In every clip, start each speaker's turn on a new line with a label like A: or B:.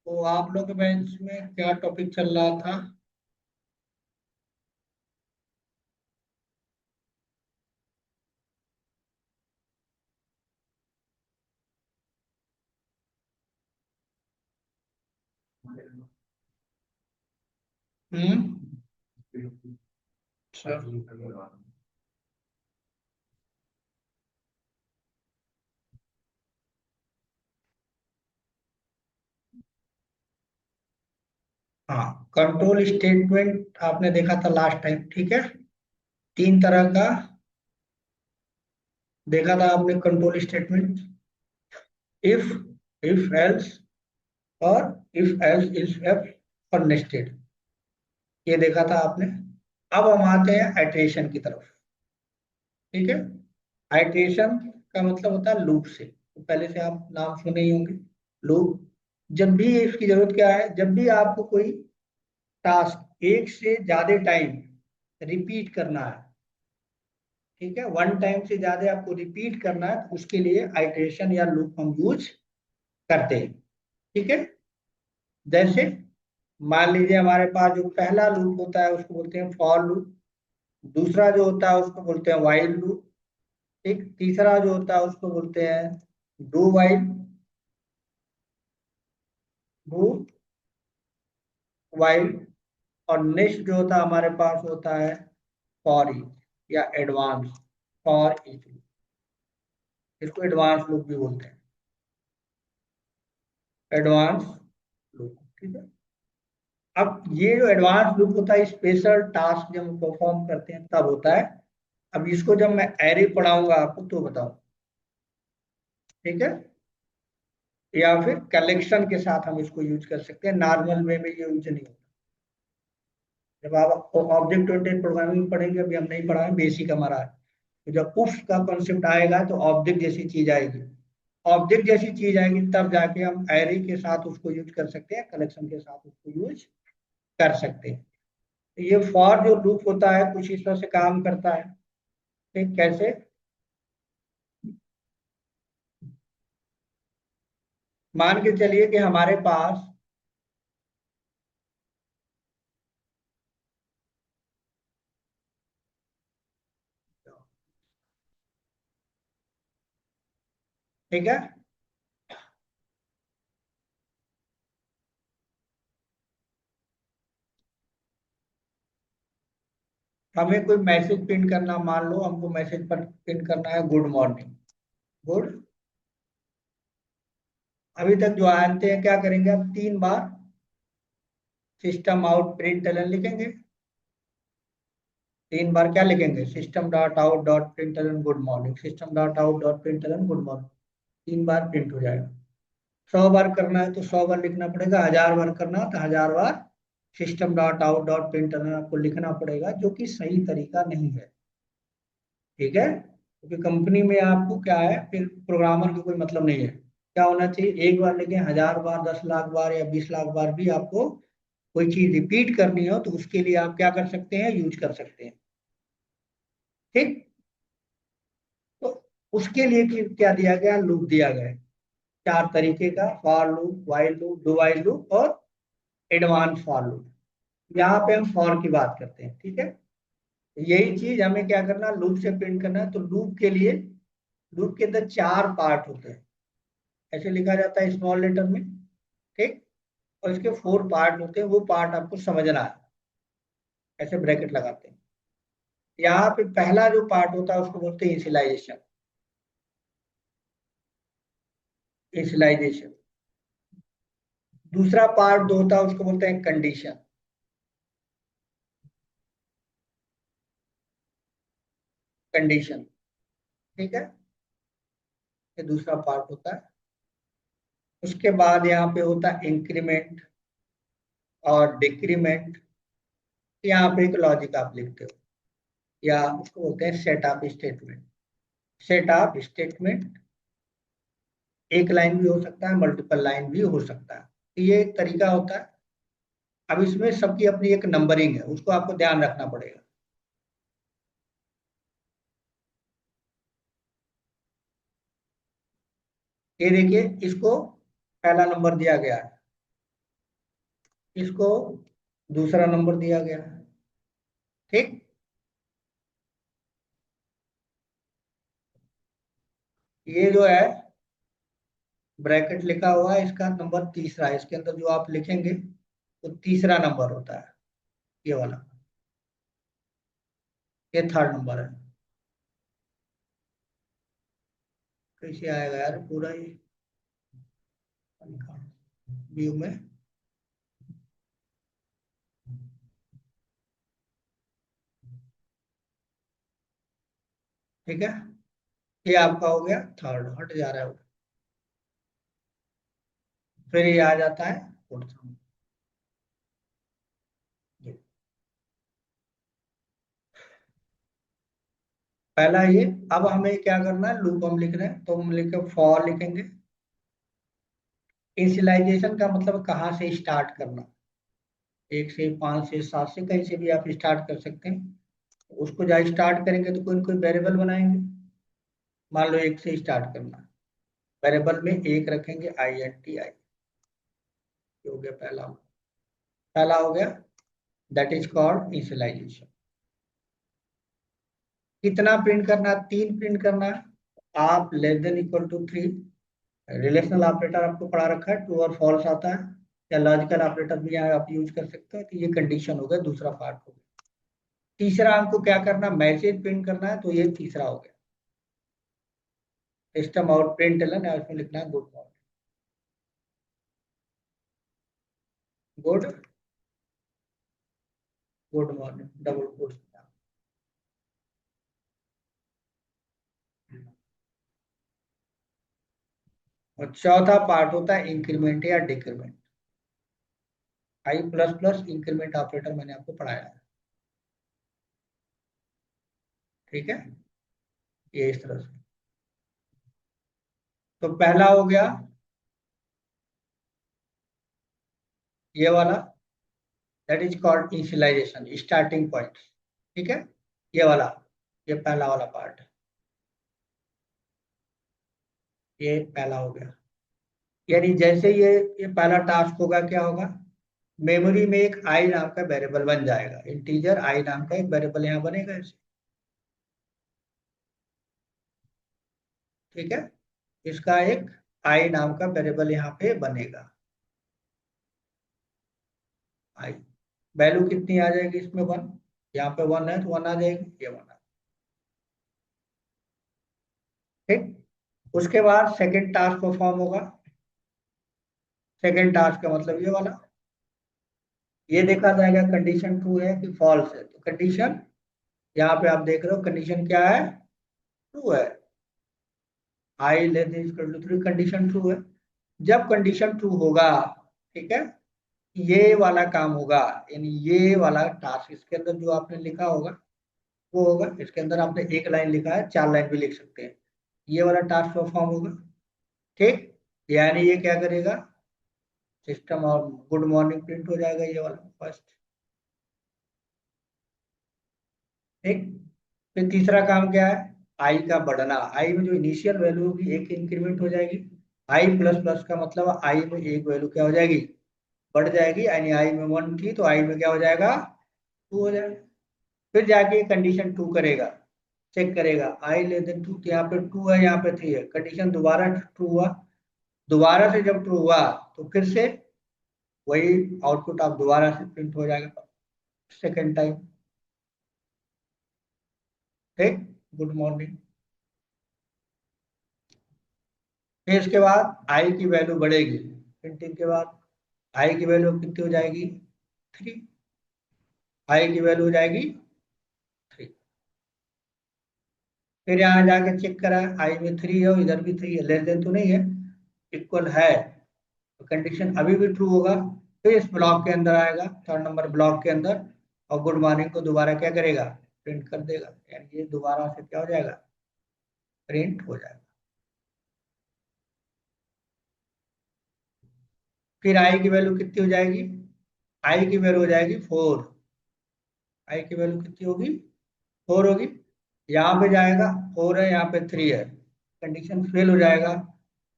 A: तो आप लोग के बेंच में क्या टॉपिक चल रहा था? हम्म। अच्छा। हाँ, कंट्रोल स्टेटमेंट आपने देखा था लास्ट टाइम, ठीक है। तीन तरह का देखा था आपने control statement. If, if else, और इफ एल्स इफ एफ और नेस्टेड। ये देखा था आपने। अब हम आते हैं आइट्रेशन की तरफ। ठीक है। आइट्रेशन का मतलब होता है लूप से, तो पहले से आप नाम सुने ही होंगे। लूप। जब भी इसकी जरूरत क्या है, जब भी आपको कोई टास्क एक से ज्यादा टाइम रिपीट करना है, ठीक है, वन टाइम से ज्यादा आपको रिपीट करना है, तो उसके लिए आइट्रेशन या लूप हम यूज करते हैं। ठीक है। जैसे मान लीजिए हमारे पास जो पहला लूप होता है उसको बोलते हैं फॉर लूप। दूसरा जो होता है उसको बोलते हैं वाइल लूप। ठीक। तीसरा जो होता है उसको बोलते हैं डू वाइल, डू वाइल। और नेक्स्ट जो होता है हमारे पास होता है फॉर ईच या एडवांस फॉर ईच। इसको एडवांस लूप भी बोलते हैं, एडवांस लूप। ठीक है। अब ये जो एडवांस लूप होता है, स्पेशल टास्क जब हम परफॉर्म करते हैं तब होता है। अब इसको जब मैं एरे पढ़ाऊंगा आपको तो बताऊं। ठीक है। या फिर कलेक्शन के साथ हम इसको यूज कर सकते हैं, नॉर्मल वे में ये यूज नहीं होता। जब आप ऑब्जेक्ट ओरिएंटेड प्रोग्रामिंग पढ़ेंगे, अभी हम नहीं पढ़ा है, बेसिक हमारा है। तो जब उफ का कॉन्सेप्ट आएगा तो ऑब्जेक्ट जैसी चीज आएगी। ऑब्जेक्ट जैसी चीज आएगी तब जाके हम एरे के साथ उसको यूज कर सकते हैं, कलेक्शन के साथ उसको यूज कर सकते हैं। तो ये फॉर जो लूप होता है कुछ इस तरह से काम करता है। ठीक। कैसे? मान के चलिए कि हमारे पास, ठीक है, हमें कोई मैसेज प्रिंट करना, मान लो हमको मैसेज पर प्रिंट करना है गुड मॉर्निंग, गुड। अभी तक जो आते हैं क्या करेंगे, अब तीन बार सिस्टम आउट प्रिंट लिखेंगे। तीन बार क्या लिखेंगे, system dot out dot println good morning, system dot out dot println good morning. तीन बार प्रिंट हो जाएगा। 100 बार करना है तो 100 बार लिखना पड़ेगा, 1000 बार करना है तो 1000 बार system dot out dot println आपको लिखना पड़ेगा, जो कि सही तरीका नहीं है। ठीक है। क्योंकि कंपनी में आपको क्या है, फिर प्रोग्रामर की कोई मतलब नहीं है। क्या होना चाहिए, एक बार लेकिन 1000 बार, 10 लाख बार या 20 लाख बार भी आपको कोई चीज रिपीट करनी हो तो उसके लिए आप क्या कर सकते हैं, यूज कर सकते हैं। ठीक। तो उसके लिए क्या दिया गया, लूप दिया गया है। चार तरीके का, for loop, while loop, do while loop और एडवांस फॉर लूप। यहाँ पे हम फॉर की बात करते हैं। ठीक है। यही चीज हमें क्या करना, लूप से प्रिंट करना है। तो लूप के लिए, लूप के अंदर चार पार्ट होते हैं, ऐसे लिखा जाता है स्मॉल लेटर में। ठीक। और इसके फोर पार्ट होते हैं, वो पार्ट आपको समझना है, ऐसे ब्रैकेट लगाते हैं। यहाँ पे पहला जो पार्ट होता है उसको बोलते हैं इनिशियलाइजेशन। इनिशियलाइजेशन। दूसरा पार्ट जो होता है उसको बोलते हैं कंडीशन। कंडीशन। ठीक है। ये दूसरा पार्ट होता है। उसके बाद यहाँ पे होता है इंक्रीमेंट और डिक्रीमेंट। यहाँ पे एक लॉजिक आप लिखते हो, या उसको बोलते हैं set of statement. Set of statement एक लाइन भी हो सकता है, मल्टीपल लाइन भी हो सकता है, तो ये एक तरीका होता है। अब इसमें सबकी अपनी एक नंबरिंग है, उसको आपको ध्यान रखना पड़ेगा। ये देखिए, इसको पहला नंबर दिया गया है, इसको दूसरा नंबर दिया गया। ठीक, ये जो है ब्रैकेट लिखा हुआ है, इसका नंबर तीसरा है। इसके अंदर जो आप लिखेंगे तो तीसरा नंबर होता है, ये वाला। ये थर्ड नंबर है। कैसे आएगा यार पूरा ये व्यू में? ठीक है, ये आपका हो गया थर्ड, हट जा रहा है वो। फिर ये आ जाता है फोर्थ नंबर। पहला ये। अब हमें क्या करना है, लूप हम लिख रहे हैं तो हम लिखे फॉर लिखेंगे। इनिशियलाइजेशन का मतलब कहाँ से स्टार्ट करना, एक से, पांच से, सात से, कहीं से भी आप स्टार्ट कर सकते हैं। उसको जहाँ स्टार्ट करेंगे तो कोई ना कोई वेरिएबल बनाएंगे। मान लो एक से स्टार्ट करना है, वेरिएबल में एक रखेंगे, आई एन टी आई। ये हो गया पहला। पहला हो गया, दैट इज कॉल्ड इनिशियलाइजेशन। कितना प्रिंट करना है? तीन प्रिंट करना है। आप less than equal to three, relational operator आपको पढ़ा रखा है, ट्रू और फॉल्स आता है, या लॉजिकल ऑपरेटर भी यहाँ आप यूज कर सकते हैं। तो ये कंडीशन हो गया, दूसरा पार्ट हो गया। तीसरा हमको क्या करना, मैसेज प्रिंट करना है, तो ये तीसरा हो गया, सिस्टम आउट प्रिंट एलन है, उसमें लिखना है good morning. Good, good morning, double quotes. और चौथा पार्ट होता है इंक्रीमेंट या डिक्रीमेंट। आई प्लस प्लस इंक्रीमेंट ऑपरेटर मैंने आपको पढ़ाया है। ठीक है, ये इस तरह से। तो पहला हो गया ये वाला, that is called initialisation, starting point. ठीक है, ये वाला, ये पहला वाला पार्ट, ये पहला हो गया। यानी जैसे ये पहला टास्क होगा, क्या होगा, मेमोरी में एक आई नाम का वेरिएबल बन जाएगा, इंटीजर आई नाम का एक वेरिएबल यहाँ बनेगा ऐसे। ठीक है, इसका एक आई नाम का वेरिएबल यहाँ पे बनेगा। आई वैल्यू कितनी आ जाएगी इसमें, वन। यहाँ पे वन है तो वन आ जाएगी, ये वन आ। ठीक, उसके बाद सेकंड टास्क परफॉर्म होगा। सेकंड टास्क का मतलब ये वाला, ये देखा जाएगा कंडीशन ट्रू है कि फॉल्स है। तो कंडीशन यहाँ पे आप देख रहे हो, कंडीशन क्या है, ट्रू है। I less than equal to three, condition true है। जब कंडीशन ट्रू होगा, ठीक है, ये वाला काम होगा, यानी ये वाला टास्क इसके अंदर जो आपने लिखा होगा वो होगा। इसके अंदर आपने एक लाइन लिखा है, चार लाइन भी लिख सकते हैं, ये वाला टास्क परफॉर्म होगा। ठीक, यानी ये क्या करेगा, सिस्टम और गुड मॉर्निंग प्रिंट हो जाएगा, ये वाला फर्स्ट। ठीक, फिर तीसरा काम क्या है, आई का बढ़ना। आई में जो इनिशियल वैल्यू होगी एक इंक्रीमेंट हो जाएगी। आई प्लस प्लस का मतलब आई में एक वैल्यू क्या हो जाएगी, बढ़ जाएगी। यानी आई में वन थी तो आई में क्या हो जाएगा, टू हो जाएगा। फिर जाके कंडीशन टू करेगा, चेक करेगा आई लेस देन टू, यहाँ पे टू है, यहाँ पे थ्री है, कंडीशन दोबारा ट्रू हुआ। दोबारा से जब ट्रू हुआ तो फिर से वही आउटपुट आप दोबारा से प्रिंट हो जाएगा सेकेंड टाइम। ठीक, गुड मॉर्निंग। फिर इसके बाद आई की वैल्यू बढ़ेगी, प्रिंटिंग के बाद आई की वैल्यू कितनी हो जाएगी, थ्री। आई की वैल्यू हो जाएगी थ्री। फिर यहाँ जाके चेक करा, आई में थ्री है और इधर भी थ्री है, लेस देन तो नहीं है, इक्वल है, तो कंडीशन अभी भी ट्रू होगा। फिर इस ब्लॉक के अंदर आएगा, थर्ड नंबर ब्लॉक के अंदर, और गुड मॉर्निंग को दोबारा क्या करेगा, प्रिंट कर देगा। यानी ये दोबारा से क्या हो जाएगा, प्रिंट हो जाएगा। फिर आई की वैल्यू कितनी हो जाएगी, आई की वैल्यू हो जाएगी फोर। आई की वैल्यू कितनी होगी, फोर होगी। यहाँ पे जाएगा, फोर है, यहाँ पे थ्री है, कंडीशन फेल हो जाएगा।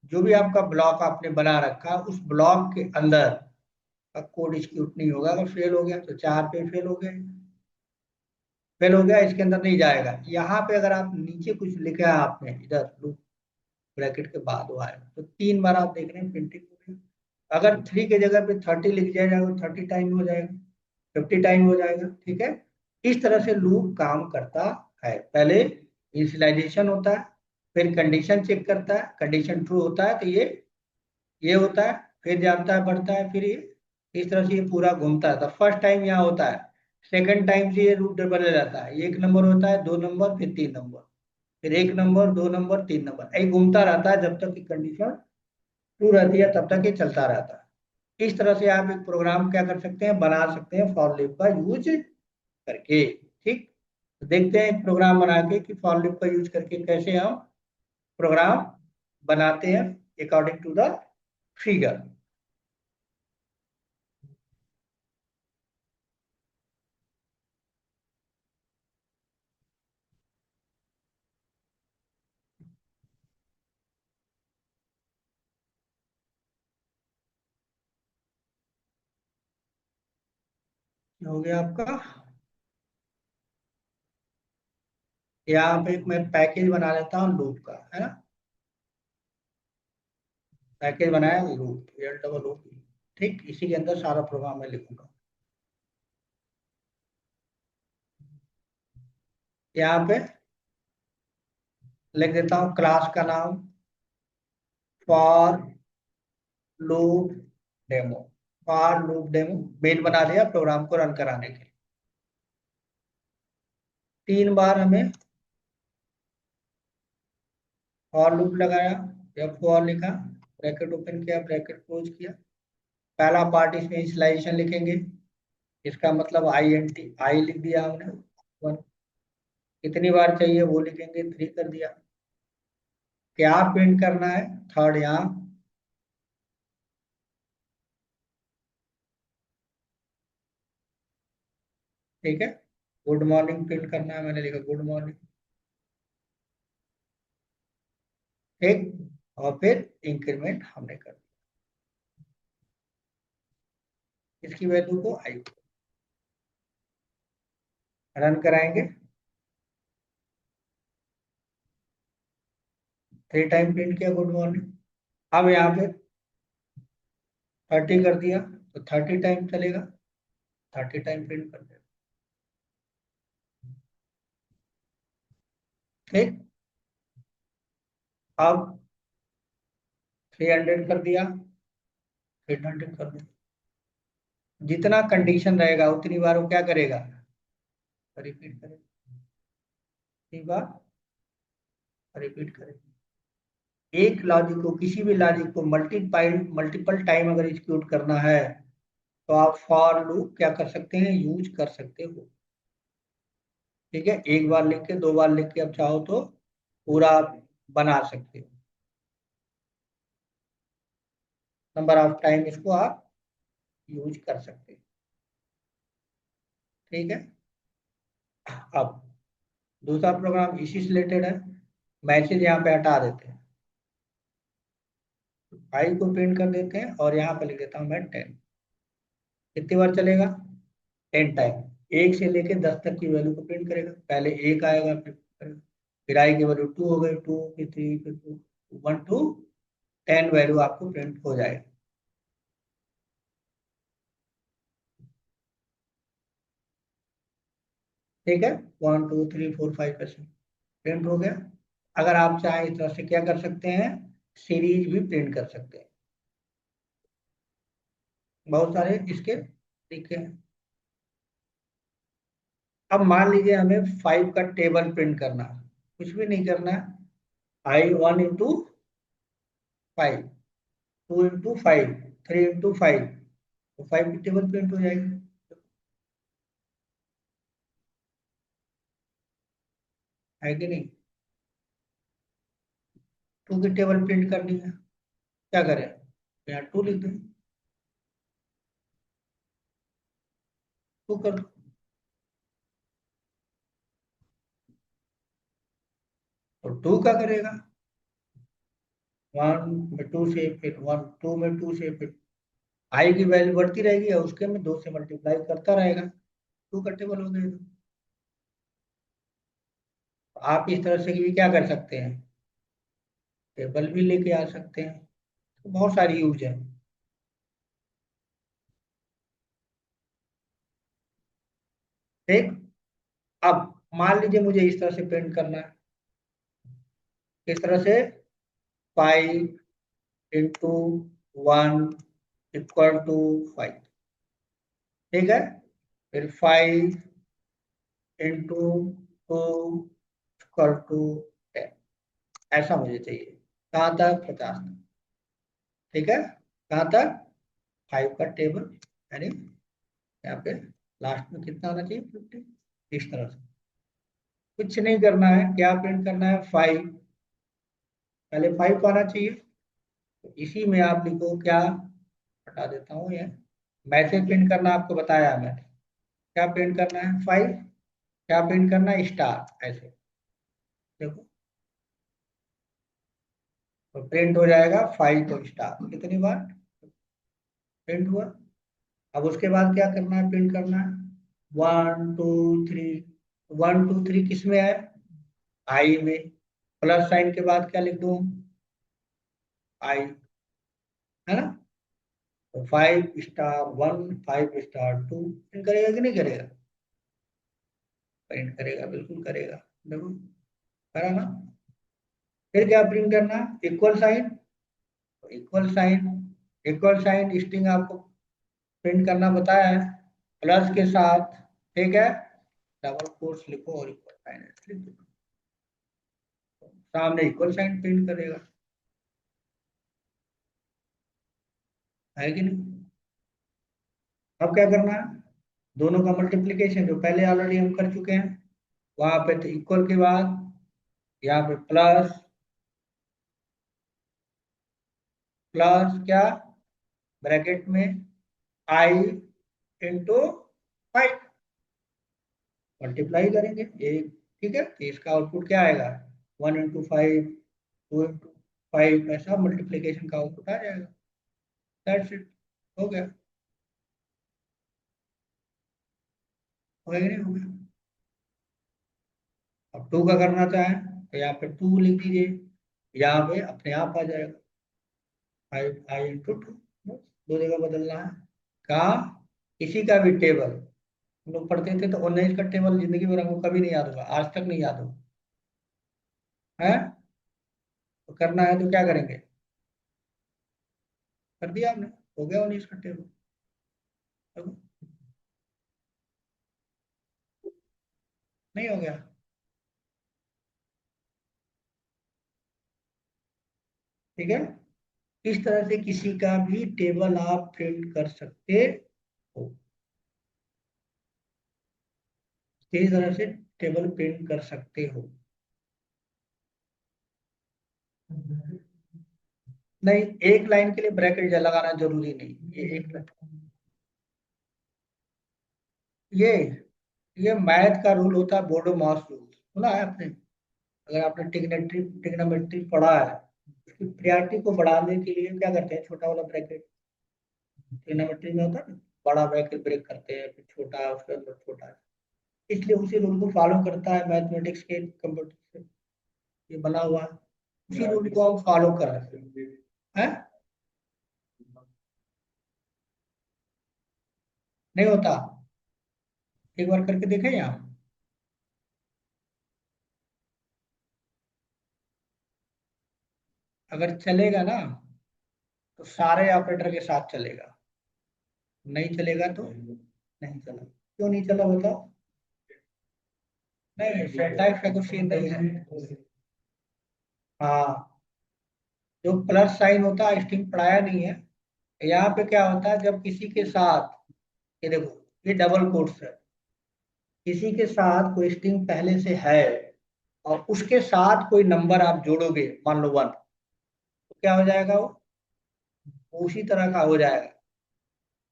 A: जो भी आपका ब्लॉक आपने बना रखा उस ब्लॉक के अंदर का कोड एग्जीक्यूट नहीं होगा। अगर फेल हो गया तो 4 पे फेल हो गया, फेल हो गया, इसके अंदर नहीं जाएगा। यहाँ पे अगर आप नीचे कुछ लिखा है आपने इधर लूप ब्रैकेट के बाद वो आएगा, तो 3 बार आप देख रहे हैं प्रिंटिंग हो गई। अगर 3 की जगह पे 30 लिख दिया जाएगा, 30 टाइम हो जाएगा, 50 टाइम हो जाएगा। ठीक है, इस तरह से लूप काम करता है। पहले इनिशियलाइजेशन होता है, फिर कंडीशन चेक करता है, कंडीशन ट्रू होता है तो ये होता है, फिर जाता है बढ़ता है, फिर ये इस तरह से ये पूरा घूमता है। तो फर्स्ट टाइम यहाँ होता है, सेकंड टाइम से ये रूट डबल रहता है, 1 नंबर होता है, 2 नंबर, फिर 3 नंबर, फिर 1 नंबर, 2 नंबर, 3 नंबर, यही घूमता रहता है जब तक कि कंडीशन ट्रू रहती है, तब तक ये चलता रहता है। इस तरह से आप एक प्रोग्राम क्या कर सकते हैं, बना सकते हैं फॉर लूप का यूज करके। ठीक, तो देखते हैं एक प्रोग्राम बना के कि फॉर लूप का यूज करके कैसे हम प्रोग्राम बनाते हैं अकॉर्डिंग टू द फिगर। हो गया आपका। यहाँ पे मैं पैकेज बना लेता हूँ लूप का, है ना। पैकेज बनाया लूप, एल डबल लूप। ठीक, इसी के अंदर सारा प्रोग्राम मैं लिखूंगा। यहाँ पे लिख देता हूँ क्लास का नाम for loop demo. For loop demo main बना दिया प्रोग्राम को रन कराने के लिए। 3 बार हमें फॉर लूप लगाया या फॉर लिखा, ब्रैकेट ओपन किया, ब्रैकेट क्लोज किया। पहला पार्ट इसमें इनिशियलाइजेशन लिखेंगे, इसका मतलब आई एन टी, आई लिख दिया हमने। 1 कितनी बार चाहिए वो लिखेंगे, 3 कर दिया। क्या प्रिंट करना है, थर्ड यहाँ। ठीक है, गुड मॉर्निंग प्रिंट करना है, मैंने लिखा गुड मॉर्निंग। ठीक, और फिर इंक्रीमेंट हमने कर दिया इसकी वैल्यू को आई। रन कराएंगे, 3 टाइम प्रिंट किया गुड मॉर्निंग। अब यहाँ पे 30 कर दिया तो 30 टाइम चलेगा, 30 टाइम प्रिंट कर देगा। ठीक, अब 300 कर दिया, 800 कर दिया। जितना कंडीशन रहेगा उतनी बार वो क्या करेगा, रिपीट करेगा, उतनी बार रिपीट करेगा। एक लॉजिक को, किसी भी लॉजिक को मल्टीपल टाइम अगर एग्जीक्यूट करना है तो आप फॉर लूप क्या कर सकते हैं, यूज कर सकते हो। ठीक है, एक बार लिख के, 2 बार लिख के, अब चाहो तो पूरा आप बना सकते हो। नंबर ऑफ टाइम इसको आप यूज कर सकते हो। ठीक है, अब दूसरा प्रोग्राम इसी से रिलेटेड है। मैसेज यहाँ पे हटा देते हैं, फाइल को प्रिंट कर देते हैं, और यहाँ पे लिख देता हूँ मैं 10। कितनी बार चलेगा, 10 टाइम। 1 से लेके 10 तक की वैल्यू को प्रिंट करेगा। पहले 1 आएगा, फिर आई की वैल्यू 2 हो गई, 2 फिर 3, फिर 2, 1 to 10 वैल्यू आपको प्रिंट हो जाएगी। ठीक है, 1 2 3 4 5 ऐसे प्रिंट हो गया। अगर आप चाहें इस तरह से क्या कर सकते हैं, सीरीज भी प्रिंट कर सकते हैं। बहुत सारे इसके तरीके हैं। अब मान लीजिए हमें 5 का टेबल प्रिंट करना है, कुछ भी नहीं करना है। आई 1 into 5, 2 into 5, 3 into 5, तो 5 की टेबल प्रिंट हो जाएगी। है कि नहीं। 2 की टेबल प्रिंट करनी है, क्या करें, यहाँ 2 लिख दें, 2 कर दो। तो 2 का करेगा, 1 में 2 से, फिर 1 2 में 2 से, फिर आई की वैल्यू बढ़ती रहेगी और उसके में 2 से मल्टीप्लाई करता रहेगा, 2 का टेबल हो गया। तो आप इस तरह से भी क्या कर सकते हैं, टेबल भी लेके आ सकते हैं। तो बहुत सारी यूज है। ठीक। अब मान लीजिए मुझे इस तरह से प्रिंट करना है, इस तरह से 5 × 1 = 5। ठीक है। फिर 5 × 2 = 10। ऐसा मुझे चाहिए। कहाँ तक? 50 तक। ठीक है। कहाँ तक? 5 का टेबल, यानी यहाँ पे लास्ट में कितना आना चाहिए? 50। इस तरह से कुछ नहीं करना है, क्या प्रिंट करना है? 5। पहले 5 आना चाहिए। तो इसी में आप लिखो क्या, हटा देता हूँ ये, मैसेज प्रिंट करना आपको बताया है मैंने। क्या प्रिंट करना है? 5। क्या प्रिंट करना है? स्टार। ऐसे देखो, तो प्रिंट हो जाएगा 5 तो स्टार। कितनी बार प्रिंट हुआ? अब उसके बाद क्या करना है? प्रिंट करना है 1 2 3। 1 2 3 किस में है? आई में। प्लस साइन के बाद क्या लिख दूं? आई, है ना? तो 5 * 1 5 * 2 प्रिंट करेगा कि नहीं करेगा? प्रिंट करेगा, बिल्कुल करेगा। देखो, करा ना? फिर क्या प्रिंट करना? Equal sign. Equal sign, equal sign string आपको प्रिंट करना बताया है, प्लस के साथ। ठीक है। डबल कोट्स लिखो और इक्वल साइन लिख दो, सामने इक्वल साइन प्रिंट करेगा। है कि नहीं? अब क्या करना है? दोनों का मल्टीप्लीकेशन जो पहले ऑलरेडी हम कर चुके हैं, वहां पे तो इक्वल के बाद यहाँ पे प्लस, प्लस क्या, ब्रैकेट में आई इंटू 5, मल्टीप्लाई करेंगे एक। ठीक है। तो इसका आउटपुट क्या आएगा? 1 × 5, 2 × 5, ऐसा मल्टीप्लीकेशन का आउटपुट आ जाएगा। That's it. हो गया। हो गया कि नहीं हो गया? अब 2 का करना चाहें तो यहाँ पे 2 लिख दीजिए, यहाँ पे अपने आप आ जाएगा 5 i × 2। दो जगह बदलना है। कहा? किसी का भी टेबल हम लोग पढ़ते थे तो 19 का टेबल जिंदगी भर हमको कभी नहीं याद होगा, आज तक नहीं याद होगा। है? तो करना है तो क्या करेंगे? कर दिया आपने, हो गया 19 का टेबल। देखो, नहीं हो गया? ठीक है। इस तरह से किसी का भी टेबल आप प्रिंट कर सकते हो। इस तरह से टेबल प्रिंट कर सकते हो। नहीं, एक लाइन के लिए ब्रैकेट लगाना जरूरी नहीं, ये एक ये ये मैथ का रूल होता है, बोर्डो मॉस रूल, सुना है आपने? अगर आपने टिग्नेट्री टिग्नोमेट्री पढ़ा है, उसकी प्रियोरिटी को बढ़ाने के लिए क्या करते हैं? छोटा वाला ब्रैकेट टिग्नोमेट्री में होता है ना, बड़ा ब्रैकेट ब्रेक करते हैं, फिर छोटा, उसके अंदर छोटा। इसलिए उसी रूल को फॉलो करता है मैथमेटिक्स के कंप्यूटर से, ये बना हुआ है। उसी रूल को हम फॉलो कर रहे हैं। नहीं होता? एक बार करके देखें यहाँ। अगर चलेगा ना तो सारे ऑपरेटर के साथ चलेगा, नहीं चलेगा तो नहीं चला। क्यों नहीं चला बताओ? नहीं, सिंटैक्स का कुछ सीन नहीं है। हाँ, जो प्लस साइन होता है, स्ट्रिंग पढ़ाया नहीं है। यहाँ पे क्या होता है, जब किसी के साथ, ये देखो, ये डबल कोट्स है, किसी के साथ कोई स्ट्रिंग पहले से है और उसके साथ कोई नंबर आप जोड़ोगे, मान लो 1, तो क्या हो जाएगा? वो उसी तरह का हो जाएगा।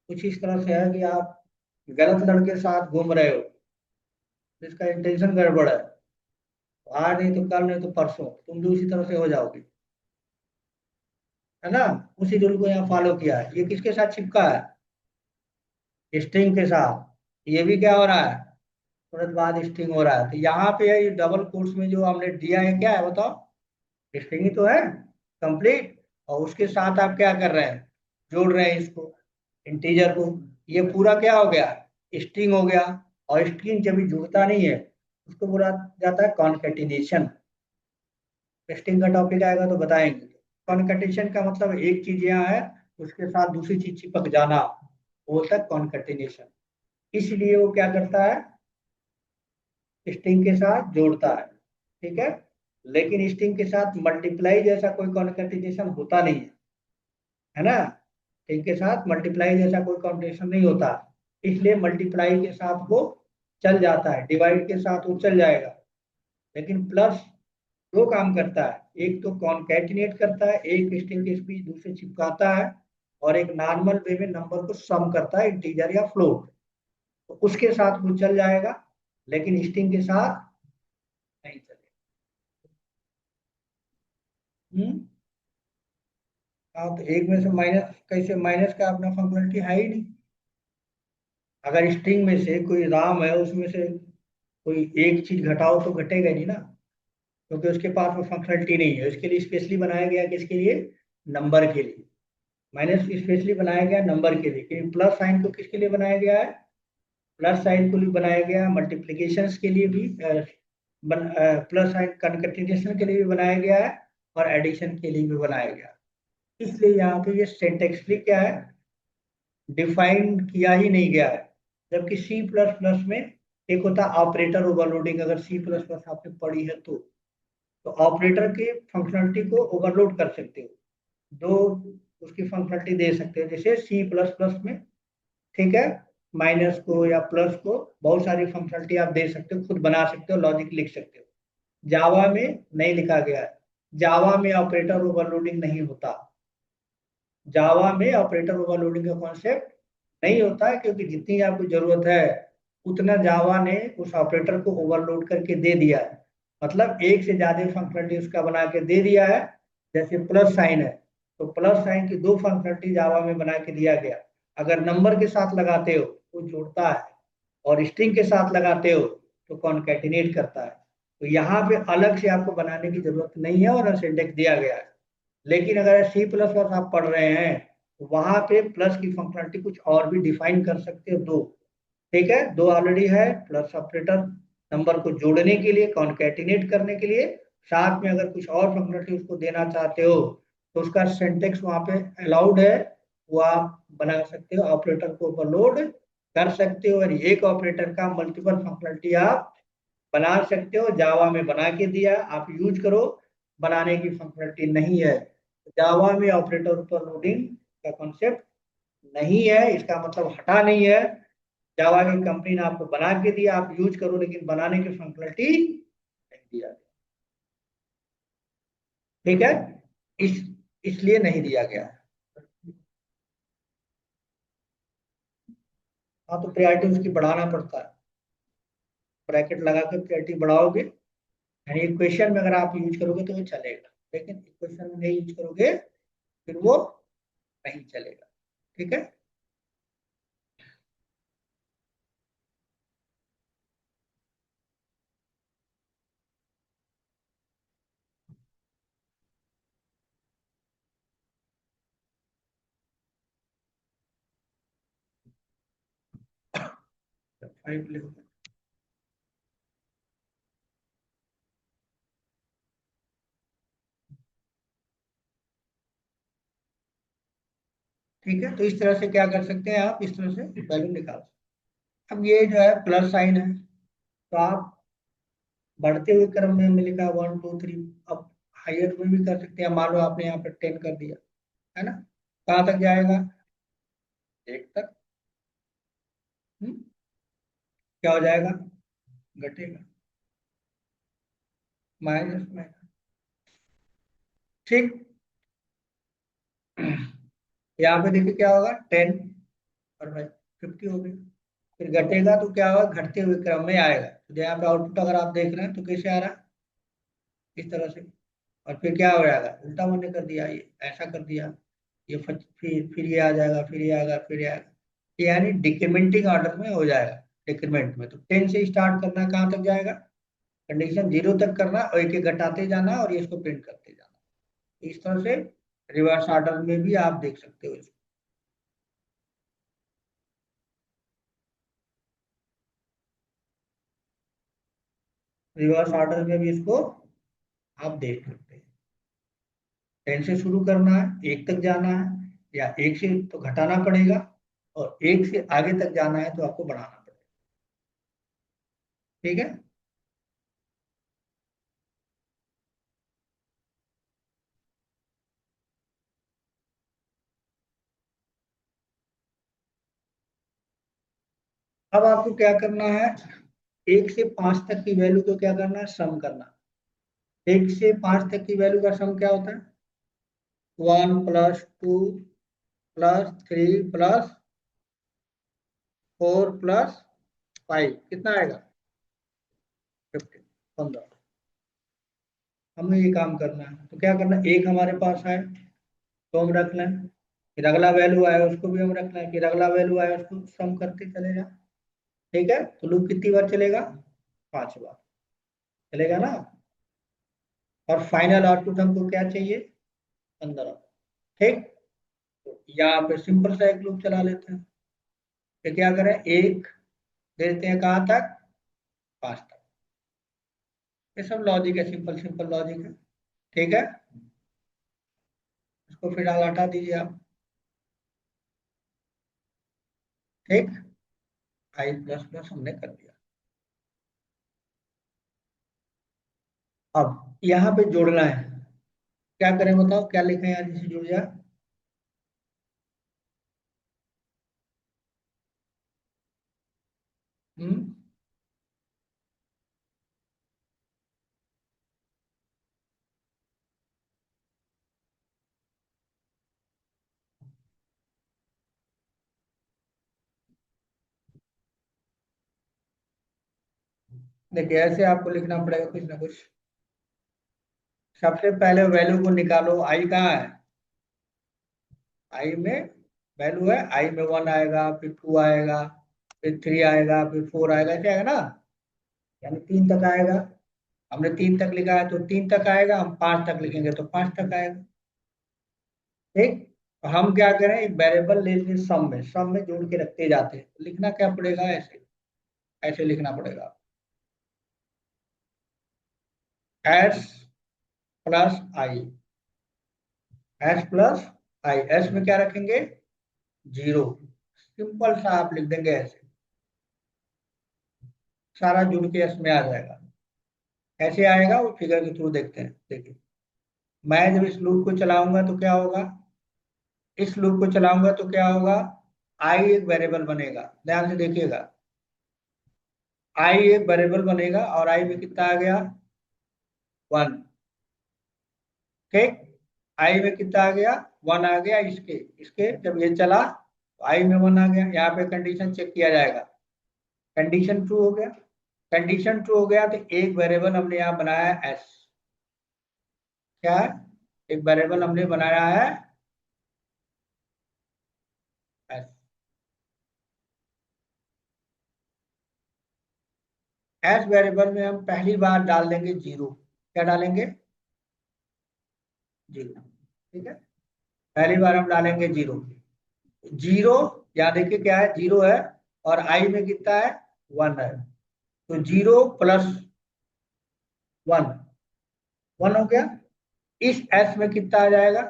A: कुछ इस तरह से है कि आप गलत लड़के के साथ घूम रहे हो, तो इसका इंटेंशन गड़बड़ है, आज नहीं तो कल, नहीं तो परसों तुम भी उसी तरह से हो जाओगे। है ना। उसी रूल को यहाँ फॉलो किया है। ये किसके साथ चिपका है? स्ट्रिंग के साथ। ये भी क्या हो रहा है? तुरंत बाद स्ट्रिंग हो रहा है। तो यहाँ पे ये डबल कोट्स में जो हमने दिया है क्या है बताओ? स्ट्रिंग ही तो है, कंप्लीट। और उसके साथ आप क्या कर रहे हैं? जोड़ रहे हैं इसको, इंटीजर को। ये पूरा क्या हो गया? स्ट्रिंग हो गया। और स्ट्रिंग जब भी जुड़ता नहीं है उसको बोला जाता है कॉन्केटिनेशन। स्ट्रिंग का टॉपिक आएगा तो बताएंगे। कॉन्केटिनेशन का मतलब एक चीज यहाँ है, उसके साथ दूसरी चीज चिपक जाना, वो होता है कॉन्केटिनेशन। इसलिए वो क्या करता है? स्ट्रिंग के साथ जोड़ता है। ठीक है। लेकिन स्ट्रिंग के साथ मल्टीप्लाई जैसा कोई कॉन्केटिनेशन होता नहीं है ना। स्ट्रिंग के साथ मल्टीप्लाई जैसा कोई कॉन्बिनेशन नहीं होता। इसलिए मल्टीप्लाई के साथ वो चल जाता है, डिवाइड के साथ वो चल जाएगा। लेकिन प्लस दो काम करता है, एक तो कॉन्कैटिनेट करता है, एक स्ट्रिंग के बीच दूसरे चिपकाता है। और एक नॉर्मल वे में नंबर को सम करता है, इंटीजर या फ्लोट। तो उसके साथ वो चल जाएगा, लेकिन स्ट्रिंग के साथ नहीं चलेगा। हम्म। हाँ, तो एक में से माइनस कैसे? माइनस का अपना फंक्शनलिटी है ही नहीं। अगर स्ट्रिंग में से कोई राम है, उसमें से कोई एक चीज घटाओ तो घटेगा नहीं ना, क्योंकि उसके पास वो फंक्शनलिटी नहीं है। उसके लिए स्पेशली बनाया गया, किसके लिए? नंबर के लिए। माइनस स्पेशली बनाया गया नंबर के लिए। क्योंकि प्लस साइन को किसके लिए बनाया गया है? प्लस साइन को लिए बनाया गया, मल्टीप्लीकेशन के लिए भी प्लस साइन कंकैटिनेशन के लिए भी बनाया गया है, और एडिशन के लिए भी बनाया गया। इसलिए यहाँ पे ये सिंटेक्सली क्या है? डिफाइन किया ही नहीं गया है। जबकि सी प्लस प्लस में एक होता है ऑपरेटर ओवरलोडिंग। अगर सी प्लस प्लस आपने पढ़ी है तो ऑपरेटर के फंक्शनलिटी को ओवरलोड कर सकते हो, दो उसकी फंक्शनलिटी दे सकते हो। जैसे सी प्लस प्लस में, ठीक है, माइनस को या प्लस को बहुत सारी फंक्शनलिटी आप दे सकते हो, खुद बना सकते हो, लॉजिक लिख सकते हो। जावा में नहीं लिखा गया है। जावा में ऑपरेटर ओवरलोडिंग नहीं होता। जावा में ऑपरेटर ओवरलोडिंग का कॉन्सेप्ट नहीं होता है, क्योंकि जितनी आपको जरूरत है उतना जावा ने उस ऑपरेटर को ओवरलोड करके दे दिया है। मतलब एक से ज्यादा फंक्शनलिटी उसका बना के दे दिया है। जैसे प्लस साइन है, तो प्लस साइन की दो फंक्शनलिटी जावा में बना के दिया गया। अगर नंबर के साथ लगाते हो तो जोड़ता है, और स्ट्रिंग के साथ लगाते हो तो कॉन्कैटिनेट करता है। तो यहाँ पे अलग से आपको बनाने की जरूरत नहीं है, और सिंटेक्स दिया गया है। लेकिन अगर सी प्लस प्लस आप पढ़ रहे हैं तो वहां पे प्लस की फंक्शनलिटी कुछ और भी डिफाइन कर सकते हो, दो। ठीक है, दो ऑलरेडी है। प्लस ऑपरेटर नंबर को जोड़ने के लिए, कॉन्कैटिनेट करने के लिए। साथ में अगर कुछ और फंक्शनलिटी उसको देना चाहते हो तो उसका सिंटेक्स वहां पे अलाउड है, वो आप बना सकते हो, ऑपरेटर को ओवरलोड कर सकते हो। और एक ऑपरेटर का मल्टीपल फंक्शनलिटी आप बना सकते हो। जावा में बना के दिया, आप यूज करो। बनाने की फंक्शनलिटी नहीं है। जावा में ऑपरेटर पर लोडिंग का कॉन्सेप्ट नहीं है, इसका मतलब हटा नहीं है। जावा की कंपनी ने आपको बना के दिया, आप यूज करो, लेकिन बनाने की फंक्शनलिटी नहीं दिया। ठीक है। इस इसलिए नहीं दिया गया। हाँ, तो प्रायोरिटी उसकी बढ़ाना पड़ता है। ब्रैकेट लगा के प्रायोरिटी बढ़ाओगे, यानी इक्वेशन में अगर आप यूज करोगे तो वो चलेगा, लेकिन इक्वेशन में नहीं यूज करोगे फिर वो नहीं चलेगा। ठीक है। 5 लिखो। ठीक है, तो इस तरह से क्या कर सकते हैं आप? इस तरह से वैल्यू निकाल सकते हैं। अब ये जो है प्लस साइन है, तो आप बढ़ते हुए क्रम में हमने लिखा 1 2 3। अब हाइयर में भी कर सकते हैं। मान लो आपने यहाँ पे 10 कर दिया, है ना। कहाँ तक जाएगा? 1 तक। हम्म? क्या हो जाएगा? घटेगा, माइनस में। ठीक। यहाँ पे देखिए क्या होगा, 10 और 50 हो गई। फिर घटेगा तो क्या होगा? घटते हुए क्रम में आएगा। तो यहाँ पे आउटपुट अगर आप देख रहे हैं तो कैसे आ रहा है? इस तरह से। और फिर क्या हो जाएगा, उल्टा मैंने कर दिया, ये ऐसा कर दिया, ये फिर ये आ जाएगा, फिर ये आएगा, फिर ये आएगा। ये यानी डिक्रीमेंटिंग ऑर्डर में हो जाएगा। डिक्रीमेंट में तो 10 से स्टार्ट करना है, कहाँ तक जाएगा, कंडीशन 0 तक करना और एक एक घटाते जाना और ये इसको प्रिंट करते जाना। इस तरह से रिवर्स ऑर्डर में भी आप देख सकते हो इसको। रिवर्स ऑर्डर में भी इसको आप देख सकते हैं। 10 से शुरू करना है, एक तक जाना है, या एक से तो घटाना पड़ेगा, और एक से आगे तक जाना है तो आपको बढ़ाना पड़ेगा। ठीक है। अब आपको क्या करना है, 1 से 5 तक की वैल्यू को क्या करना है, सम करना। 1 से 5 तक की वैल्यू का सम क्या होता है, 1 + 2 + 3 + 4 + 5, कितना आएगा, 15। हमें ये काम करना है तो क्या करना है, एक हमारे पास है तो हम रख लें, फिर अगला वैल्यू आया उसको भी हम रख लें, फिर अगला वैल्यू आया उसको सम करते चले जाए। ठीक है, तो लूप कितनी बार चलेगा, 5 बार चलेगा ना। और फाइनल आउटपुट हमको क्या चाहिए, 15। ठीक, तो यहाँ पे सिंपल सा एक लूप चला लेते हैं। तो क्या करें, एक देते हैं कहाँ तक, 5 तक। ये सब लॉजिक है, सिंपल सिंपल लॉजिक है। ठीक है, इसको फिलहाल हटा दीजिए आप। ठीक, i++ हमने कर दिया। अब यहाँ पे जोड़ना है, क्या करें बताओ, क्या लिखें यहाँ जिसे जुड़ जाए। हम्म, देखिए ऐसे आपको लिखना पड़ेगा कुछ ना कुछ। सबसे पहले वैल्यू को निकालो, आई कहाँ है, आई में वैल्यू है, आई में 1 आएगा, फिर 2 आएगा, फिर 3 आएगा, फिर 4 आएगा, ऐसे आएगा ना, यानी 3 तक आएगा। हमने 3 तक लिखा है तो 3 तक आएगा, हम 5 तक लिखेंगे तो 5 तक आएगा। ठीक, तो हम क्या करें, एक वेरिएबल ले लें, सम में जोड़ के रखते जाते हैं, तो लिखना क्या पड़ेगा, ऐसे ऐसे लिखना पड़ेगा, एस प्लस आई, एस+i, एस में क्या रखेंगे, 0। सिंपल सा आप लिख देंगे ऐसे, सारा जुड़ के एस में आ जाएगा। कैसे आएगा वो फिगर के थ्रू देखते हैं। देखिए, मैं जब इस लूप को चलाऊंगा तो क्या होगा, इस लूप को चलाऊंगा तो क्या होगा, आई एक वेरिएबल बनेगा, ध्यान से देखिएगा, आई एक वेरिएबल बनेगा और आई में कितना आ गया, 1। ठीक, आई में कितना आ गया, 1 आ गया, इसके इसके जब ये चला तो आई में 1 आ गया। यहाँ पे कंडीशन चेक किया जाएगा, कंडीशन ट्रू हो गया। कंडीशन ट्रू हो गया तो एक वेरिएबल हमने यहाँ बनाया है एस, क्या है, एक वेरिएबल हमने बनाया है एस। एस वेरिएबल में हम पहली बार डाल देंगे 0, क्या डालेंगे, 0। ठीक है, पहली बार हम डालेंगे 0। 0, यहाँ देखिए क्या है, 0 है, और आई में कितना है, 1 है, तो 0 + 1, 1 हो गया। इस एस में कितना आ जाएगा,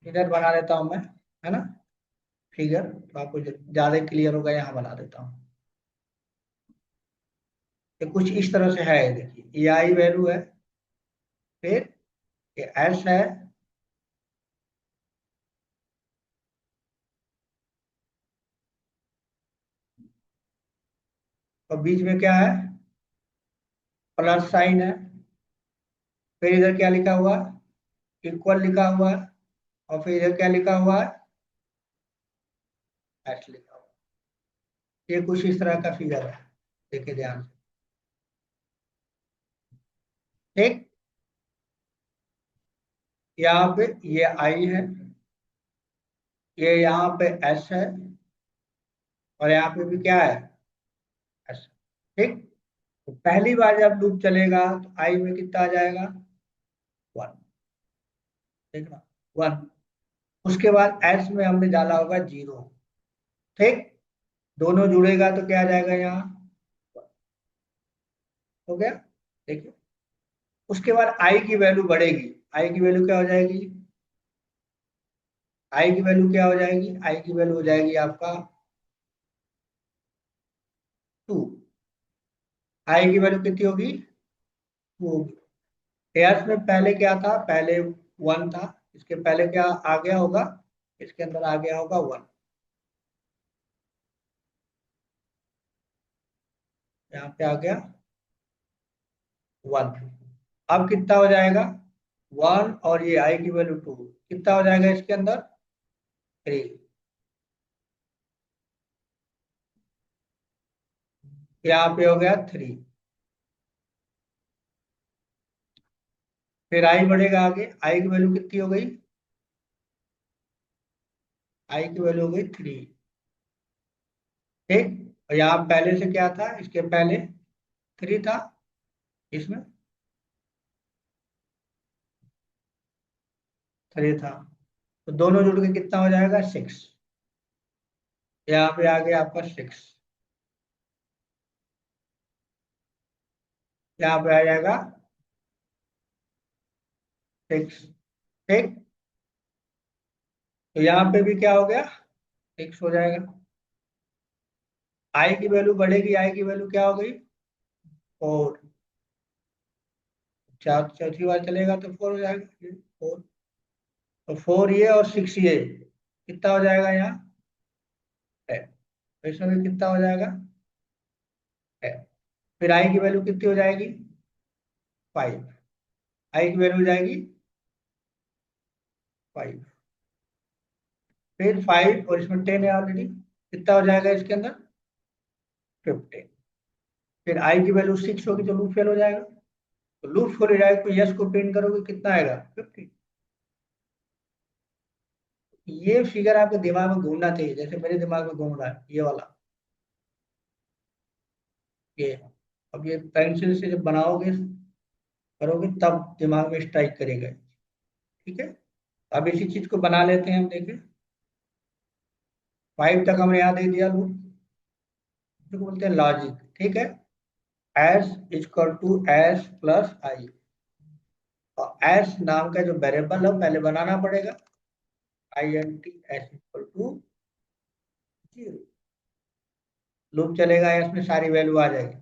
A: इधर बना देता हूं मैं, है ना, फिगर तो आपको ज्यादा क्लियर होगा, यहाँ बना देता हूँ। ये कुछ इस तरह से है, देखिए ये आई वैल्यू है, फिर ये एस है, और बीच में क्या है, प्लस साइन है, फिर इधर क्या लिखा हुआ, इक्वल लिखा हुआ है, और फिर इधर क्या लिखा हुआ है, एस लिखा हुआ। ये कुछ इस तरह का फिगर है, देखिए ध्यान से। ठीक, यहाँ पे ये आई है, ये यहाँ पे एस है, और यहाँ पे भी क्या है, एस। ठीक, तो पहली बार जब लूप चलेगा तो आई में कितना आ जाएगा, 1। ठीक ना, 1। उसके बाद एस में हमने डाला होगा 0। ठीक, दोनों जुड़ेगा तो क्या आ जाएगा यहाँ, हो गया। देखिए, उसके बाद आई की वैल्यू बढ़ेगी, आई की वैल्यू क्या हो जाएगी, आई की वैल्यू क्या हो जाएगी, आई की वैल्यू हो जाएगी आपका 2। आई की वैल्यू कितनी होगी, 2 होगी। एयर्स में पहले क्या था, पहले 1 था, इसके पहले क्या आ गया होगा, इसके अंदर आ गया होगा 1, यहाँ पे आ गया 1। अब कितना हो जाएगा, 1 और ये आई की वैल्यू 2, कितना हो जाएगा इसके अंदर, 3। यहाँ पे हो गया 3। फिर आई बढ़ेगा आगे, आई की वैल्यू कितनी हो गई, आई की वैल्यू हो गई 3। ठीक, और यहाँ पहले से क्या था, इसके पहले 3 था, इसमें 3 था, तो दोनों जुड़ के कितना हो जाएगा, 6। यहाँ पे आ गया आपका 6, यहाँ पे आ जाएगा 6। ठीक, तो यहाँ पे भी क्या हो गया, 6 हो जाएगा। आई की वैल्यू बढ़ेगी, आई की वैल्यू क्या हो गई, 4। चौथी बार चलेगा तो 4 हो जाएगा, 4। तो 4 ये और 6 ये कितना हो जाएगा यहाँ, 10। तो इसमें भी कितना हो जाएगा, 10। फिर आई की वैल्यू कितनी हो जाएगी, 5। आई की वैल्यू हो जाएगी 5। फिर 5 और इसमें 10 है ऑलरेडी, कितना हो जाएगा इसके अंदर, 15। फिर आई की वैल्यू 6 होगी तो लूप फेल हो जाएगा, तो लूप फेल हो जाएगा तो यस को प्रिंट करोगे कितना आएगा, 15। ये फिगर आपके दिमाग में घूमना चाहिए, जैसे मेरे दिमाग में घूम रहा है ये वाला, ये। अब ये पेंसिल से जब बनाओगे, करोगे तब दिमाग में स्ट्राइक करेगा। ठीक है, अब इसी चीज को बना लेते हैं हम, देखें। 5 तक हमने यहाँ दे दिया लूप, इसको बोलते हैं लॉजिक। ठीक है, s equal to s plus i, और एस नाम का जो वेरिएबल है वो पहले बनाना पड़ेगा, I N T s equal to 0। Loop चलेगा, एस में सारी वैल्यू आ जाएगी।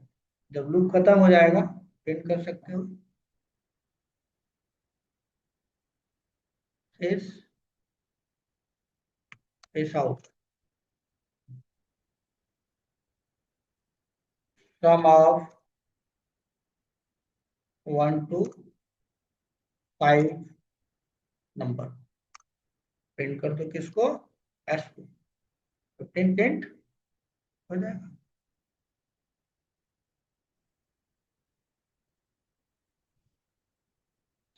A: जब लूप खत्म हो जाएगा प्रिंट कर सकते हो, इस इस out sum of 1 to 5 number, print कर दो किसको, एस को, तो प्रिंट हो जाएगा।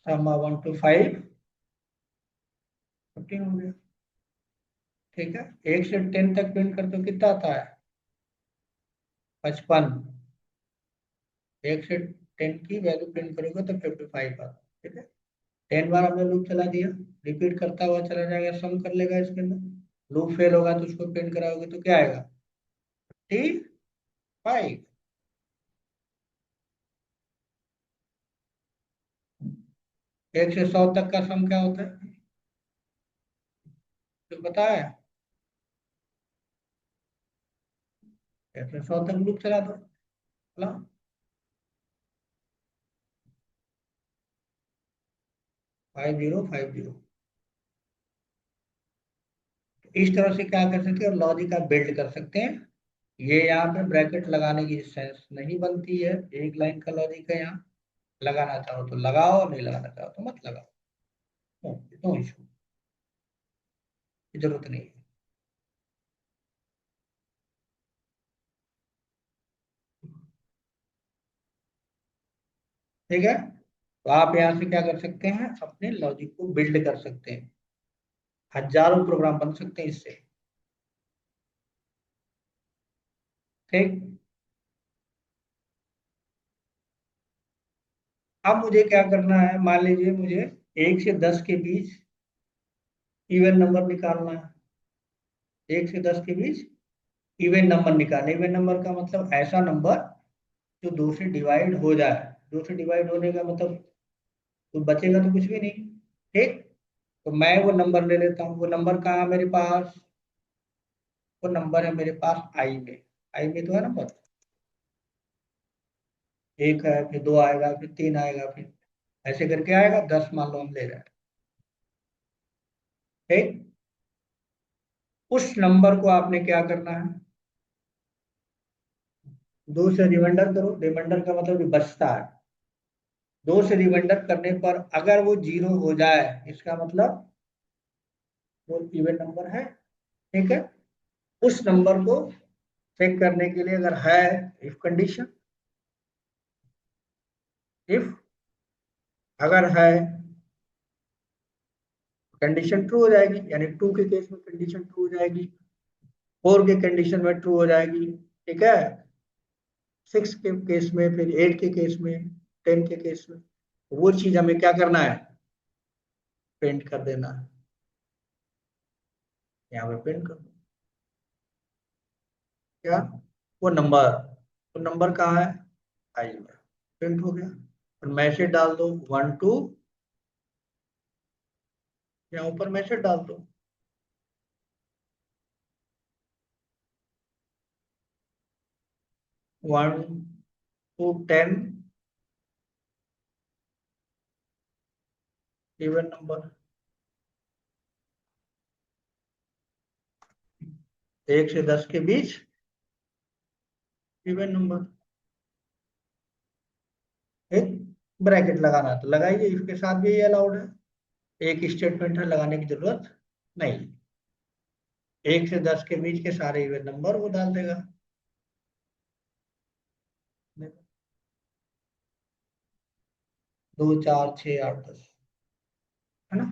A: सम ऑफ 1 to 5, 15 हो गया। ठीक है, 1 से 10 तक प्रिंट कर दो, कितना आता है, 55। 1 से 10 की वैल्यू प्रिंट करोगे तो 55 आता है। ठीक है, 10 बार हमने लूप चला दिया, रिपीट करता हुआ चला जाएगा, सम कर लेगा इसके अंदर। लूप फेल होगा तो उसको प्रिंट कराओगे तो क्या आएगा, 55। 1 से 100 तक का सम क्या होता है, तो पता है, 1 से 100 तक लूप चला दो, चला। 5050, इस तरह से क्या कर सकते हैं, और लॉजिक का बिल्ड कर सकते हैं। ये यहाँ पे ब्रैकेट लगाने की सेंस नहीं बनती है, एक लाइन का लॉजिक है यहाँ, लगाना चाहो तो लगाओ, नहीं लगाना चाहो तो मत लगाओ, नो इशू, जरूरत नहीं है। ठीक है, तो आप यहाँ से क्या कर सकते हैं, अपने लॉजिक को बिल्ड कर सकते हैं, हजारों प्रोग्राम बन सकते हैं इससे। ठीक। अब मुझे क्या करना है, मान लीजिए मुझे 1 से 10 के बीच इवन नंबर निकालना है। 1 से 10 के बीच इवन नंबर निकालना, इवन नंबर का मतलब ऐसा नंबर जो 2 से डिवाइड हो जाए। 2 से डिवाइड होने का मतलब तो बचेगा तो कुछ भी नहीं। ठीक। तो मैं वो नंबर ले लेता हूँ, वो नंबर कहाँ है मेरे पास, वो नंबर है मेरे पास आई में। आई में तो है नंबर, एक है, फिर दो आएगा, फिर तीन आएगा, फिर ऐसे करके आएगा, 10 मान लो हम ले रहे हैं। ठीक। उस नंबर को आपने क्या करना है, 2 से रिमाइंडर करो। रिमाइंडर का मतलब जो बचता है, 2 से रिमाइंडर करने पर अगर वो 0 हो जाए, इसका मतलब वो इवन नंबर है। ठीक है। उस नंबर को चेक करने के लिए अगर है, इफ कंडीशन, इफ अगर है कंडीशन ट्रू हो जाएगी, यानी 2 के केस में कंडीशन ट्रू हो जाएगी, 4 के कंडीशन में ट्रू हो जाएगी। ठीक है। 6 के केस में, फिर 8 के केस में, 10 के केस में, वो चीज हमें क्या करना है, प्रिंट कर देना है। यहाँ पे प्रिंट कर दो क्या, वो नंबर कहाँ है, आई में, प्रिंट हो गया। और मैसेज डाल दो 1 2, यहाँ ऊपर मैसेज डाल दो 1 to 10 इवन नंबर, 1 से 10 के बीच इवन नंबर। एक ब्रैकेट लगाना है तो लगाइए, इसके साथ भी ये अलाउड है, एक स्टेटमेंट है, लगाने की जरूरत नहीं। 1 से 10 के बीच के सारे इवन नंबर वो डाल देगा। 2 4 6 8 10, है ना।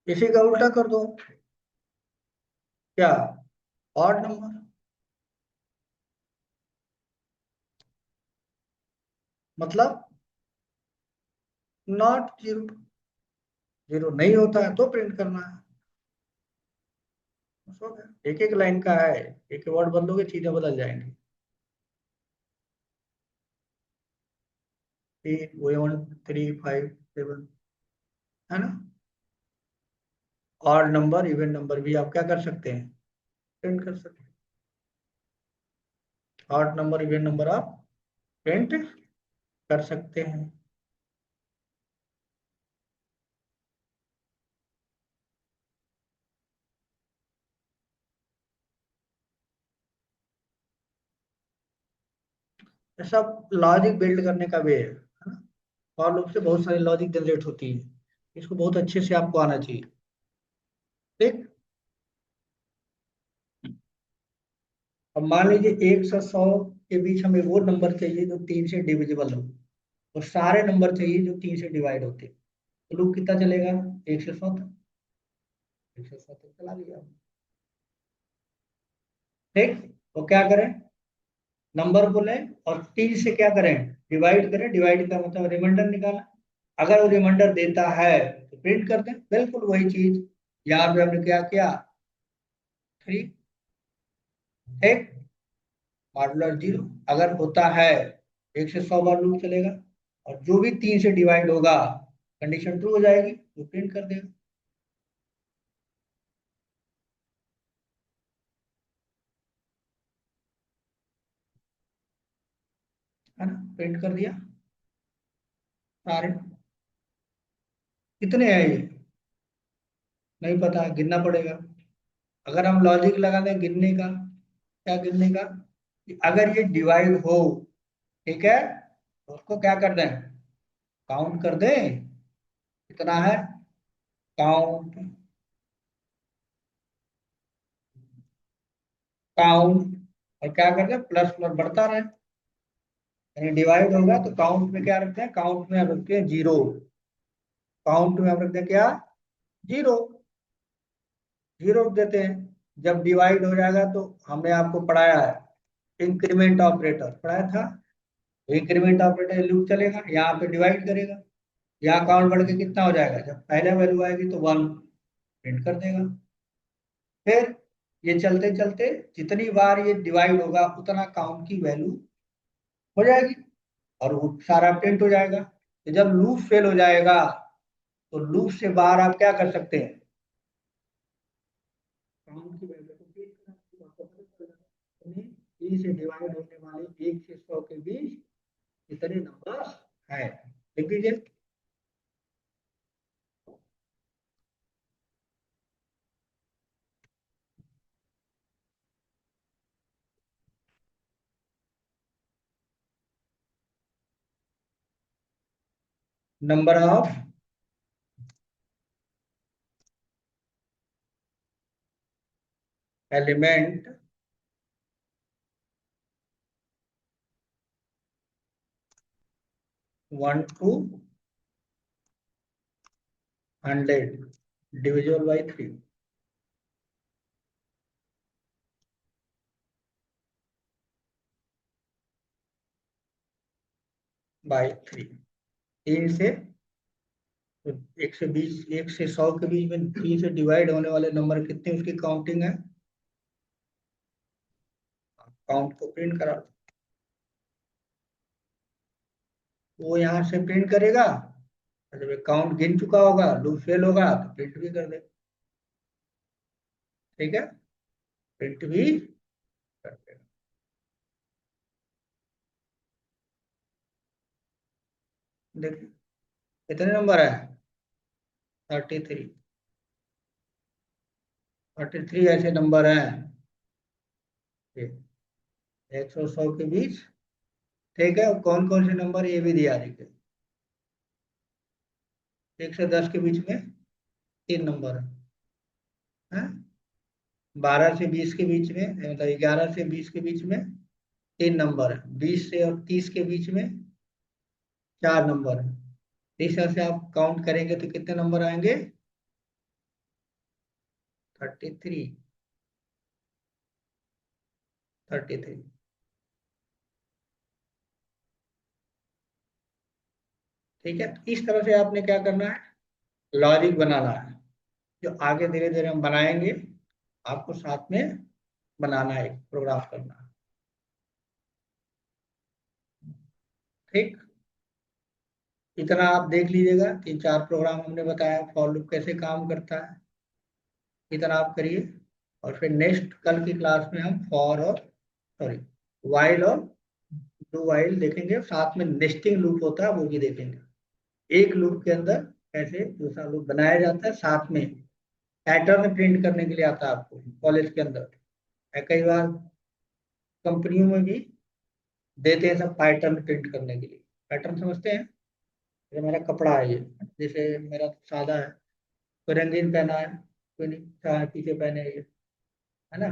A: इसी का उल्टा कर दो, क्या, ऑड नंबर, मतलब नॉट जीरो, जीरो नहीं होता है तो प्रिंट करना है। बस हो गया, एक एक लाइन का है, एक वर्ड बदलोगे चीजें बदल जाएंगी। 1 3 5 7, है ना। ऑड नंबर इवन नंबर भी आप क्या कर सकते हैं, प्रिंट कर सकते हैं। ऑड नंबर इवन नंबर आप प्रिंट कर सकते हैं। ये सब लॉजिक बिल्ड करने का वे है ना। फॉर लूप से बहुत सारी लॉजिक जनरेट होती है, इसको बहुत अच्छे से आपको आना चाहिए। ठीक। अब मान लीजिए 1 से 100 के बीच हमें वो नंबर चाहिए जो 3 से डिविजिबल हो, और सारे नंबर चाहिए जो 3 से डिवाइड होते हैं। तो लूप कितना चलेगा, 1 से 100 तक, 1 से 100 तक चला लिया। ठीक। तो क्या करें, नंबर को लें और 3 से क्या करें, डिवाइड करें। डिवाइड का मतलब रिमाइंडर निकाला, अगर वो रिमाइंडर देता है तो प्रिंट कर दें, बिल्कुल वही चीज यहाँ पे हमने क्या किया, 3। ठीक। मॉडुलर 0, अगर होता है 1 से 100 बार लूप चलेगा, और जो भी 3 से डिवाइड होगा कंडीशन ट्रू हो जाएगी तो प्रिंट कर देगा। है ना, प्रिंट कर दिया सारे। कितने हैं ये नहीं पता, गिनना पड़ेगा। अगर हम लॉजिक लगा दें गिनने का, क्या गिनने का, कि अगर ये डिवाइड हो, ठीक है, तो उसको क्या कर दें, काउंट कर दें, कितना है, काउंट काउंट, और क्या करते हैं, प्लस प्लस बढ़ता रहे, यानी डिवाइड होगा तो काउंट में क्या रखते हैं, काउंट में आप रखते हैं जीरो, काउंट में आप रखते हैं क्या, जीरो, जीरो रख देते हैं। जब डिवाइड हो जाएगा तो हमने आपको पढ़ाया है इंक्रीमेंट ऑपरेटर पढ़ाया था, इंक्रीमेंट ऑपरेटर लूप चलेगा, यहाँ पे डिवाइड करेगा, यहाँ काउंट बढ़ के कितना हो जाएगा, जब पहले वैल्यू आएगी तो वन प्रिंट कर देगा। फिर ये चलते चलते जितनी बार ये डिवाइड होगा उतना काउंट की वैल्यू हो जाएगी और वो सारा प्रिंट हो जाएगा। तो जब लूप फेल हो जाएगा तो लूप से बाहर आप क्या कर सकते हैं, काउंट की वैल्यू को प्रिंट करना, आपको पता चलेगा ई से डिवाइड होने वाले 1 से 100 के बीच इतने नंबर है, लिख दीजिए। Number of element one two 100 divisible by 3 by 3, 3 से, तो 120 1 से 100 के बीच में 3 से डिवाइड होने वाले नंबर कितने उसकी काउंटिंग है, काउंट को प्रिंट करा, वो यहाँ से प्रिंट करेगा, और जब काउंट गिन चुका होगा लूप फेल होगा तो प्रिंट भी कर दे, ठीक है, प्रिंट भी कर देगा। देखिए कितने नंबर है, 33, 33 ऐसे नंबर हैं, 100 के बीच, ठीक है, और कौन कौन से नंबर ये भी दिया, देखिए 1 से 10 के बीच में 3 नंबर है, 12 से 20 के बीच में, मतलब 11 से 20 के बीच में 3 नंबर है, 20 से और 30 के बीच में 4 नंबर है। इस तरह से आप काउंट करेंगे तो कितने नंबर आएंगे, 33, 33, ठीक है। तो इस तरह से आपने क्या करना है, लॉजिक बनाना है, जो आगे धीरे धीरे हम बनाएंगे, आपको साथ में बनाना है, प्रोग्राम करना है, ठीक। इतना आप देख लीजिएगा, 3 4 प्रोग्राम हमने बताया फॉर लूप कैसे काम करता है, इतना आप करिए। और फिर नेक्स्ट कल की क्लास में हम फॉर और सॉरी वाइल और डू वाइल देखेंगे, साथ में नेस्टिंग लूप होता है वो भी देखेंगे, एक लूप के अंदर कैसे दूसरा लूप बनाया जाता है, साथ में पैटर्न प्रिंट करने के लिए आता है आपको कॉलेज के अंदर, कई बार कंपनियों में भी देते हैं सब पैटर्न प्रिंट करने के लिए, पैटर्न समझते हैं, ये मेरा कपड़ा है, ये जैसे मेरा सादा है, कोई रंगीन पहना है, कोई नहीं चाहे पीछे पहने ये, है ना,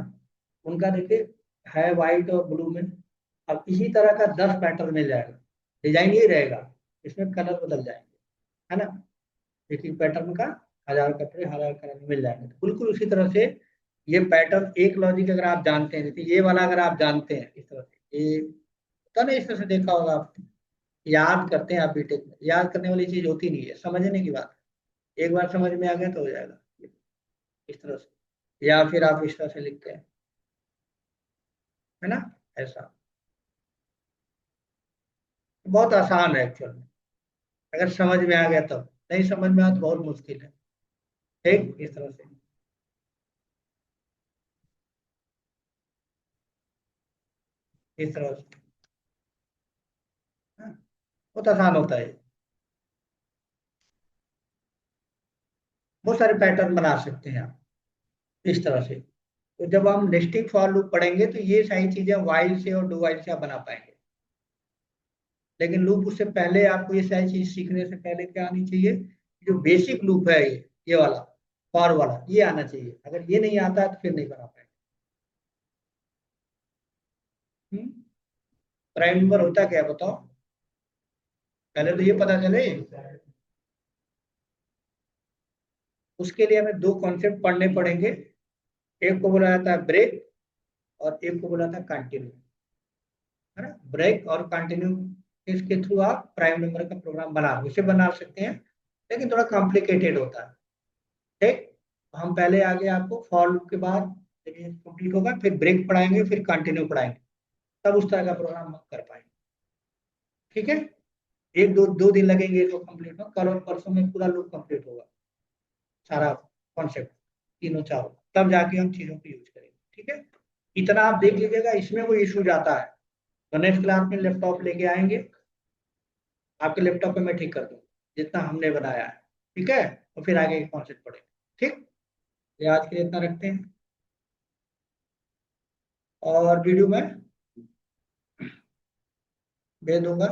A: उनका देखिए है वाइट और ब्लू में, अब इसी तरह का 10 पैटर्न मिल जाएगा, डिजाइन ये रहेगा, इसमें कलर बदल जाएंगे, है ना, एक एक पैटर्न का 1000 कपड़े 1000 कलर मिल जाएंगे, तो बिल्कुल उसी तरह से ये पैटर्न एक लॉजिक अगर आप जानते हैं, जैसे ये वाला अगर आप जानते हैं इस तरह से, ये होता ना इस तरह से, देखा होगा आप, याद करते हैं आप बीटेक में, याद करने वाली चीज होती नहीं है, समझने की बात है, एक बार समझ में आ गया तो हो जाएगा इस तरह से, या फिर आप इस तरह से लिखते हैं, है ना, ऐसा बहुत आसान है एक्चुअल में, अगर समझ में आ गया तब, नहीं समझ में आया तो बहुत मुश्किल है, ठीक, इस तरह से, इस तरह से, हाँ, बहुत आसान होता है, बहुत सारे पैटर्न बना सकते हैं आप इस तरह से। तो जब हम नेस्टिंग फॉर लूप पढ़ेंगे तो ये सारी चीजें वाइल से और डू वाइल से आप बना पाएंगे, लेकिन लूप उससे पहले आपको ये सारी चीज सीखने से पहले क्या आनी चाहिए, जो बेसिक लूप है ये वाला फॉर वाला ये आना चाहिए, अगर ये नहीं आता है तो फिर नहीं बना पाएंगे, प्राइम नंबर होता क्या है बताओ, पहले तो ये पता चले। उसके लिए हमें दो कॉन्सेप्ट पढ़ने पड़ेंगे। एक को बोला जाता है ब्रेक और एक को बोला जाता है कंटिन्यू, है ना। ब्रेक और कंटिन्यू इसके थ्रू आप प्राइम नंबर का प्रोग्राम उसे बना सकते हैं, लेकिन थोड़ा कॉम्प्लिकेटेड होता है। ठीक, हम पहले आगे आपको फॉर लूप के बाद कंप्लीट होगा, फिर ब्रेक पढ़ाएंगे, फिर कंटिन्यू पढ़ाएंगे, तब उस तरह का प्रोग्राम हम कर पाएंगे। ठीक है, एक दो दो दिन लगेंगे इसको कंप्लीट में, कल और परसों में पूरा लूप कंप्लीट होगा, सारा कॉन्सेप्ट तीनों चारों, तब जाके हम चीजों को यूज करेंगे। ठीक है, इतना आप देख लीजिएगा, इसमें कोई इशू जाता है तो नेक्स्ट क्लास में लैपटॉप लेके आएंगे, आपके लैपटॉप पे मैं ठीक कर दूँ जितना हमने बनाया है। ठीक है, तो फिर आगे के कॉन्सेप्ट पढ़ेंगे। ठीक, ये आज के लिए इतना रखते हैं, और वीडियो में भेज दूंगा।